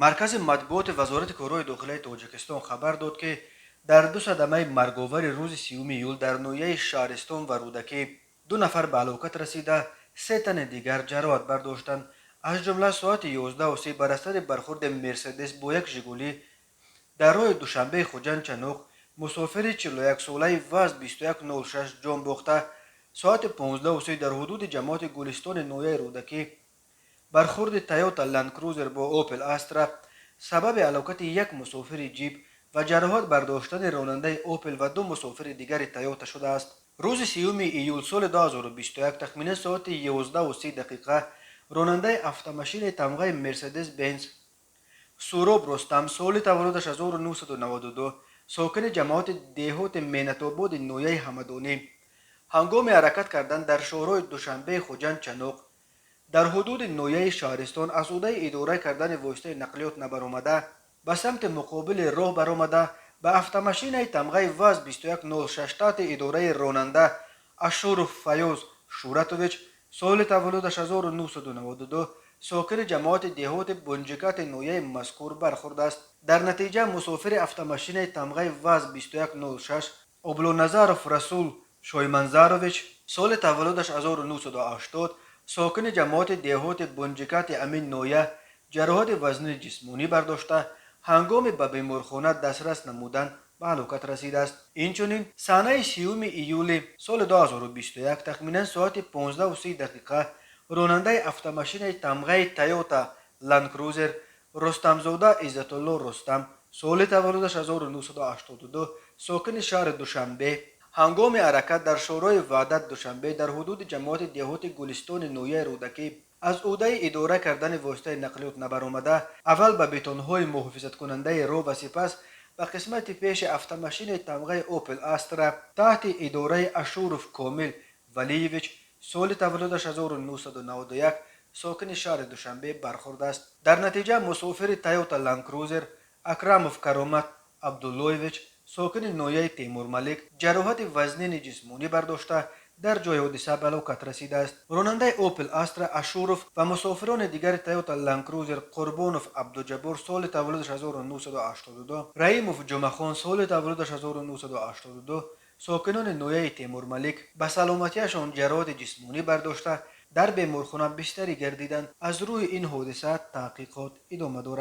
مرکز مطبوعات وزارت کارهای داخلی تاجیکستان خبر داد که در دو صدمه مرگاور روز 30 ایول در نویه شهرستان و رودکی 2 نفر به هلاکت رسیده، 3 تن دیگر جراحت برداشتند. از جمله ساعت 11:30 بر اثر برخورد مرسدس با یک ژگولی در راه دوشنبه خوجند چنوق مسافر 41 ساله وزن 2106 جان باخته. ساعت 15:30 در حدود جماعت گلستان نویه رودکی برخورد تایوتا لندکروزر با اوپل استرا سبب هلاکت یک مسافر جیپ و جراحت برداشتن راننده اوپل و 2 مسافر دیگر تایوتا شده است. روز 30 ایول سال 2021 تخمین ساعت 11:30 راننده افت-ماشین تمغه مرسدس بنز سوراب رستم سال تولدش 1992 ساکن جماعت دهات مینت‌آباد نویه حمدانی هنگام حرکت کردن در شهرهای دوشنبه خوجند چنوق در حدود نویه شهرستان از عهده اداره کردن واسطه نقلیات نبرآمده به سمت مقابل راه برآمده به افت-ماشین تمغه وز 2106 تحت اداره راننده اشور فیوز شورتویچ سال تولدش 1992 ساکن جماعت دهات بنجکت نویه مذکور برخورد است. در نتیجه مسافر افت-ماشین تمغه وز 2106 ابلونظرف رسول شویمنظرویچ سال تولدش 1980 ساکن جماعت دهات بنجکت امین نویه جراحت وزنی جسمانی برداشته هنگام به بیمارخانه دسترس نمودن به هلاکت رسیده است. اینچنین صحنه 30 ایول سال 2021 تخمینا ساعت 15:30 راننده افت-ماشین تمغه تایوتا لندکروزر رستمزاده عزت الله رستم سال تولدش 1982 ساکن شهر دوشنبه هنگام حرکت در شورای وحدت دوشنبه در حدود جماعت دهات گلستان نویه رودکی از عهده اداره کردن واسطه نقلیات نبرآمده اول به بتون‌های محافظت کننده راه و سپس به قسمت پیش افت-ماشین تمغه اوپل استرا تحت اداره اشورف کامل ولیویچ سال تولدش 1991 ساکن شهر دوشنبه برخورد است. در نتیجه مسافر تایوتا لندکروزر اکراموف کرامت عبداللهویچ ساکن نویه تیمور ملک جراحت وزنی جسمانی برداشته در جای حادثه به هلاکت رسیده است. راننده اوپل استرا اشورف و مسافران دیگر تایوتا لندکروزر قربانوف عبدالجبار سال تولدش 1982 رحیموف جمعخان سال تولدش 1982 ساکنان نویه تیمور ملک به سلامتیشان جراحت جسمانی برداشته در بیمارخانه بستری گردیدند. از روی این حادثه تحقیقات ادامه دارد.